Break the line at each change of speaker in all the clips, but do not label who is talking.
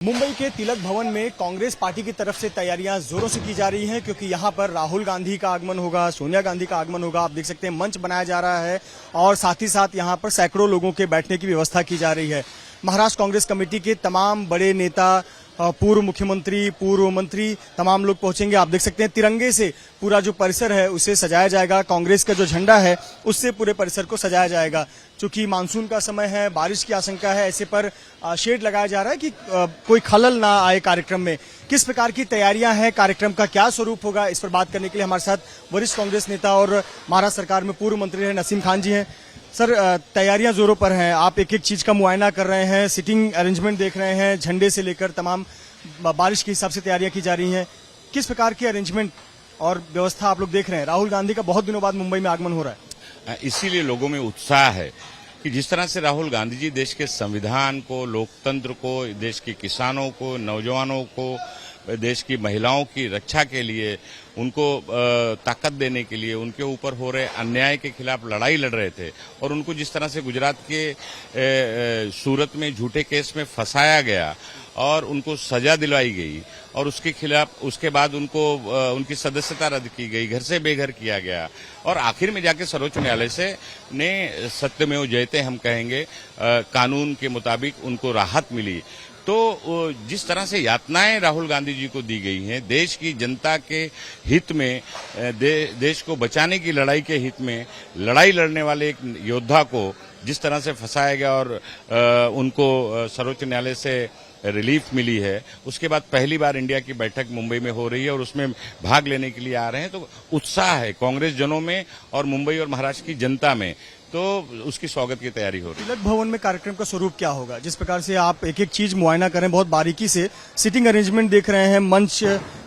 मुंबई के तिलक भवन में कांग्रेस पार्टी की तरफ से तैयारियां जोरों से की जा रही हैं क्योंकि यहां पर राहुल गांधी का आगमन होगा, सोनिया गांधी का आगमन होगा। आप देख सकते हैं मंच बनाया जा रहा है और साथ ही साथ यहां पर सैकड़ों लोगों के बैठने की व्यवस्था की जा रही है। महाराष्ट्र कांग्रेस कमेटी के तमाम बड़े नेता, पूर्व मुख्यमंत्री, पूर्व मंत्री, तमाम लोग पहुंचेंगे। आप देख सकते हैं तिरंगे से पूरा जो परिसर है उसे सजाया जाएगा। कांग्रेस का जो झंडा है उससे पूरे परिसर को सजाया जाएगा। चूंकि मानसून का समय है, बारिश की आशंका है, ऐसे पर शेड लगाया जा रहा है कि कोई खलल ना आए कार्यक्रम में। किस प्रकार की तैयारियां हैं, कार्यक्रम का क्या स्वरूप होगा, इस पर बात करने के लिए हमारे साथ वरिष्ठ कांग्रेस नेता और महाराष्ट्र सरकार में पूर्व मंत्री रहे नसीम खान जी हैं। सर, तैयारियां जोरों पर हैं, आप एक एक चीज का मुआयना कर रहे हैं, सिटिंग अरेंजमेंट देख रहे हैं, झंडे से लेकर तमाम बारिश के हिसाब से तैयारियां की जा रही हैं। किस प्रकार की अरेंजमेंट और व्यवस्था आप लोग देख रहे हैं? राहुल गांधी का बहुत दिनों बाद मुंबई में आगमन हो रहा है,
इसीलिए लोगों में उत्साह है कि जिस तरह से राहुल गांधी जी देश के संविधान को, लोकतंत्र को, देश के किसानों को, नौजवानों को, देश की महिलाओं की रक्षा के लिए, उनको ताकत देने के लिए, उनके ऊपर हो रहे अन्याय के खिलाफ लड़ाई लड़ रहे थे और उनको जिस तरह से गुजरात के सूरत में झूठे केस में फंसाया गया और उनको सजा दिलवाई गई और उसके खिलाफ उसके बाद उनको उनकी सदस्यता रद्द की गई, घर से बेघर किया गया और आखिर में जाके सर्वोच्च न्यायालय से ने सत्यमेव जयते हम कहेंगे, कानून के मुताबिक उनको राहत मिली। तो जिस तरह से यातनाएं राहुल गांधी जी को दी गई हैं, देश की जनता के हित में, देश को बचाने की लड़ाई के हित में लड़ाई लड़ने वाले एक योद्धा को जिस तरह से फंसाया गया और उनको सर्वोच्च न्यायालय से रिलीफ मिली है, उसके बाद पहली बार इंडिया की बैठक मुंबई में हो रही है और उसमें भाग लेने के लिए आ रहे हैं। तो उत्साह है कांग्रेस जनों में और मुंबई और महाराष्ट्र की जनता में, तो उसकी स्वागत की तैयारी हो रही है।
तिलक भवन में कार्यक्रम का स्वरूप क्या होगा? जिस प्रकार से आप एक एक चीज मुआयना करें, बहुत बारीकी से सिटिंग अरेंजमेंट देख रहे हैं, मंच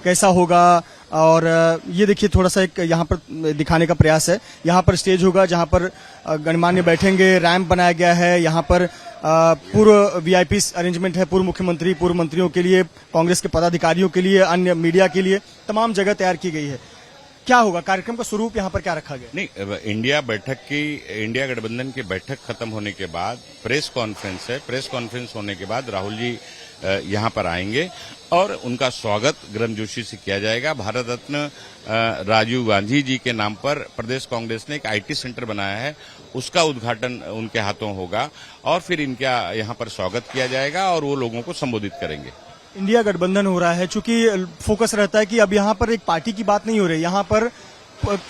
कैसा होगा और ये देखिए थोड़ा सा एक यहाँ पर दिखाने का प्रयास है। यहाँ पर स्टेज होगा जहाँ पर गणमान्य बैठेंगे, रैंप बनाया गया है, यहाँ पर पूर्व वीआईपी अरेंजमेंट है, पूर्व मुख्यमंत्री, पूर्व मंत्रियों के लिए, कांग्रेस के पदाधिकारियों के लिए, अन्य मीडिया के लिए तमाम जगह तैयार की गई है। क्या होगा कार्यक्रम का स्वरूप, यहाँ पर क्या रखा गया?
नहीं, इंडिया गठबंधन की बैठक खत्म होने के बाद प्रेस कॉन्फ्रेंस है। प्रेस कॉन्फ्रेंस होने के बाद राहुल जी यहाँ पर आएंगे और उनका स्वागत गर्मजोशी से किया जाएगा। भारत रत्न राजीव गांधी जी के नाम पर प्रदेश कांग्रेस ने एक आईटी सेंटर बनाया है, उसका उद्घाटन उनके हाथों होगा और फिर इनका यहाँ पर स्वागत किया जाएगा और वो लोगों को संबोधित करेंगे।
इंडिया गठबंधन हो रहा है, चूंकि फोकस रहता है कि अब यहाँ पर एक पार्टी की बात नहीं हो रही, यहाँ पर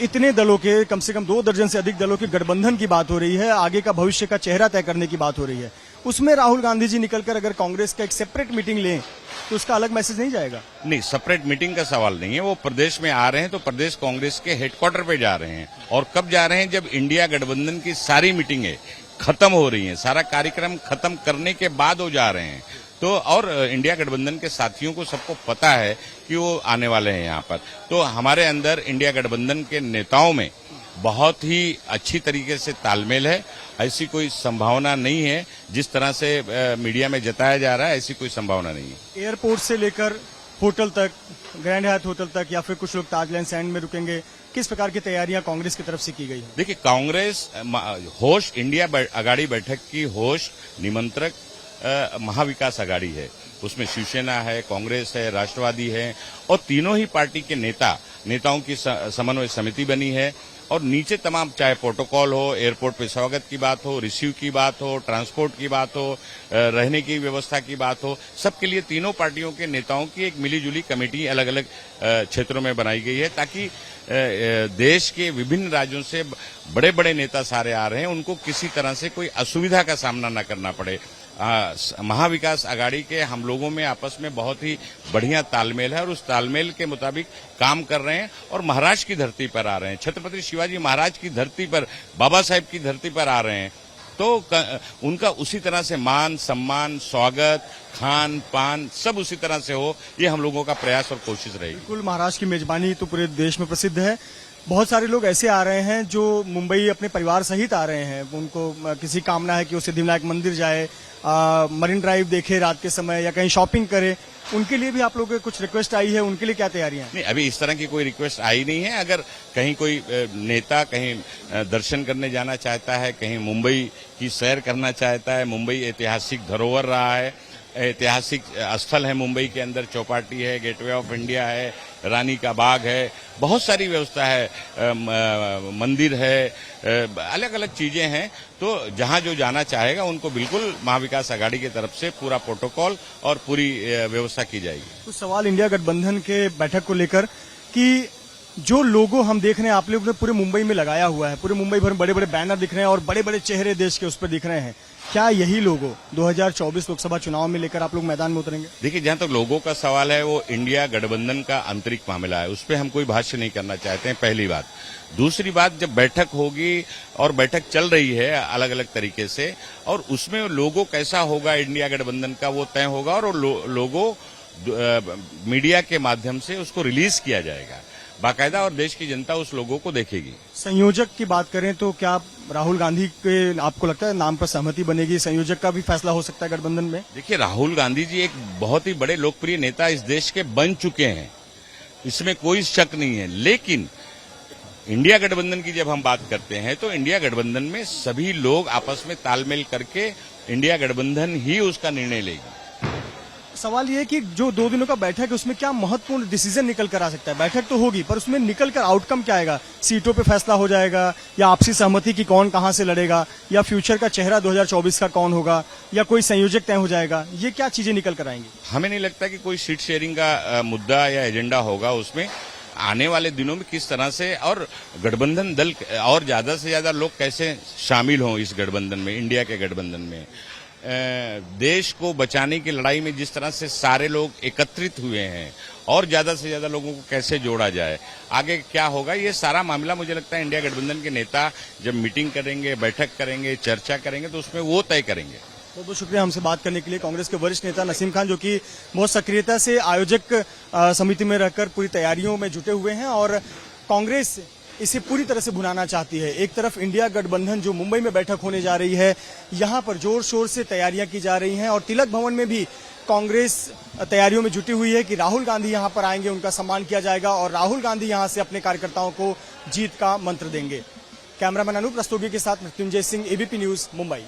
इतने दलों के, कम से कम 2 दर्जन से अधिक दलों के गठबंधन की बात हो रही है, आगे का भविष्य का चेहरा तय करने की बात हो रही है। उसमें राहुल गांधी जी निकलकर अगर कांग्रेस का एक सेपरेट मीटिंग लें तो उसका अलग मैसेज नहीं जाएगा?
नहीं, सेपरेट मीटिंग का सवाल नहीं है। वो प्रदेश में आ रहे हैं तो प्रदेश कांग्रेस के हेडक्वार्टर पे जा रहे हैं और कब जा रहे हैं? जब इंडिया गठबंधन की सारी मीटिंगें खत्म हो रही हैं, सारा कार्यक्रम खत्म करने के बाद वो जा रहे हैं। तो और इंडिया गठबंधन के साथियों को सबको पता है कि वो आने वाले हैं यहाँ पर। तो हमारे अंदर इंडिया गठबंधन के नेताओं में बहुत ही अच्छी तरीके से तालमेल है। ऐसी कोई संभावना नहीं है जिस तरह से मीडिया में जताया जा रहा है, ऐसी कोई संभावना नहीं है।
एयरपोर्ट से लेकर होटल तक, ग्रैंड हयात होटल तक, या फिर कुछ लोग ताजलैंड सैंड में रुकेंगे, किस प्रकार की तैयारियां कांग्रेस की तरफ से की गई है?
देखिए, कांग्रेस होस्ट इंडिया अगाड़ी बैठक की होस्ट निमंत्रक महाविकास अघाड़ी है। उसमें शिवसेना है, कांग्रेस है, राष्ट्रवादी है और तीनों ही पार्टी के नेताओं की समन्वय समिति बनी है और नीचे तमाम, चाहे प्रोटोकॉल हो, एयरपोर्ट पे स्वागत की बात हो, रिसीव की बात हो, ट्रांसपोर्ट की बात हो, रहने की व्यवस्था की बात हो, सबके लिए तीनों पार्टियों के नेताओं की एक मिलीजुली कमेटी अलग अलग क्षेत्रों में बनाई गई है ताकि देश के विभिन्न राज्यों से बड़े बड़े नेता सारे आ रहे हैं, उनको किसी तरह से कोई असुविधा का सामना न करना पड़े। महाविकास अघाड़ी के हम लोगों में आपस में बहुत ही बढ़िया तालमेल है और उस तालमेल के मुताबिक काम कर रहे हैं और महाराष्ट्र की धरती पर आ रहे हैं, छत्रपति शिवाजी महाराज की धरती पर, बाबा साहेब की धरती पर आ रहे हैं। तो उनका उसी तरह से मान सम्मान, स्वागत, खान पान सब उसी तरह से हो, ये हम लोगों का प्रयास और कोशिश रहेगी।
बिल्कुल, महाराष्ट्र की मेजबानी तो पूरे देश में प्रसिद्ध है। बहुत सारे लोग ऐसे आ रहे हैं जो मुंबई अपने परिवार सहित आ रहे हैं, उनको किसी कामना है कि वो सिद्धिविनायक मंदिर जाए, मरीन ड्राइव देखे रात के समय, या कहीं शॉपिंग करे। उनके लिए भी आप लोगों को कुछ रिक्वेस्ट आई है? उनके लिए क्या तैयारियां हैं?
नहीं, अभी इस तरह की कोई रिक्वेस्ट आई नहीं है। अगर कहीं कोई नेता कहीं दर्शन करने जाना चाहता है, कहीं मुंबई की सैर करना चाहता है, मुंबई ऐतिहासिक धरोहर रहा है, ऐतिहासिक स्थल है मुंबई के अंदर, चौपाटी है, गेटवे ऑफ इंडिया है, रानी का बाग है, बहुत सारी व्यवस्था है, मंदिर है, अलग अलग चीजें हैं। तो जहां जो जाना चाहेगा उनको बिल्कुल महाविकास आघाड़ी की तरफ से पूरा प्रोटोकॉल और पूरी व्यवस्था की जाएगी।
कुछ सवाल इंडिया गठबंधन के बैठक को लेकर कि जो लोगो हम देख रहे हैं आप लोग ने पूरे मुंबई में लगाया हुआ है, पूरे मुंबई भर में बड़े बड़े बैनर दिख रहे हैं और बड़े बड़े चेहरे देश के उस पर दिख रहे हैं, क्या यही लोगो 2024 लोकसभा चुनाव में लेकर आप लोग मैदान में उतरेंगे?
देखिए, जहां तक लोगों का सवाल है वो इंडिया गठबंधन का आंतरिक मामला है, उस पर हम कोई भाष्य नहीं करना चाहते हैं, पहली बात। दूसरी बात, जब बैठक होगी और बैठक चल रही है अलग अलग तरीके से, और उसमें लोगो कैसा होगा इंडिया गठबंधन का वो तय होगा और लोगो मीडिया के माध्यम से उसको रिलीज किया जाएगा बाकायदा, और देश की जनता उस लोगों को देखेगी।
संयोजक की बात करें तो क्या राहुल गांधी के आपको लगता है नाम पर सहमति बनेगी? संयोजक का भी फैसला हो सकता है गठबंधन में?
देखिए, राहुल गांधी जी एक बहुत ही बड़े लोकप्रिय नेता इस देश के बन चुके हैं, इसमें कोई शक नहीं है। लेकिन इंडिया गठबंधन की जब हम बात करते हैं तो इंडिया गठबंधन में सभी लोग आपस में तालमेल करके इंडिया गठबंधन ही उसका निर्णय लेगी।
सवाल ये है कि जो 2 दिनों का बैठक है उसमें क्या महत्वपूर्ण डिसीजन निकल कर आ सकता है? बैठक तो होगी पर उसमें निकल कर आउटकम क्या आएगा? सीटों पे फैसला हो जाएगा, या आपसी सहमति की कौन कहां से लड़ेगा, या फ्यूचर का चेहरा 2024 का कौन होगा, या कोई संयोजक तय हो जाएगा? ये क्या चीजें निकल कर आएंगी?
हमें नहीं लगता कि कोई सीट शेयरिंग का मुद्दा या एजेंडा होगा उसमें। आने वाले दिनों में किस तरह से और गठबंधन दल और ज्यादा से ज्यादा लोग कैसे शामिल हों इस गठबंधन में, इंडिया के गठबंधन में, देश को बचाने की लड़ाई में जिस तरह से सारे लोग एकत्रित हुए हैं और ज्यादा से ज्यादा लोगों को कैसे जोड़ा जाए, आगे क्या होगा, ये सारा मामला मुझे लगता है इंडिया गठबंधन के नेता जब मीटिंग करेंगे, बैठक करेंगे, चर्चा करेंगे तो उसमें वो तय करेंगे।
बहुत बहुत शुक्रिया हमसे बात करने के लिए। कांग्रेस के वरिष्ठ नेता नसीम खान जो कि बहुत सक्रियता से आयोजक समिति में रहकर पूरी तैयारियों में जुटे हुए हैं और कांग्रेस इसे पूरी तरह से भुनाना चाहती है। एक तरफ इंडिया गठबंधन जो मुंबई में बैठक होने जा रही है, यहाँ पर जोर शोर से तैयारियां की जा रही हैं और तिलक भवन में भी कांग्रेस तैयारियों में जुटी हुई है कि राहुल गांधी यहाँ पर आएंगे, उनका सम्मान किया जाएगा और राहुल गांधी यहाँ से अपने कार्यकर्ताओं को जीत का मंत्र देंगे। कैमरामैन अनूप रस्तोगी के साथ मृत्युंजय सिंह, एबीपी न्यूज, मुंबई।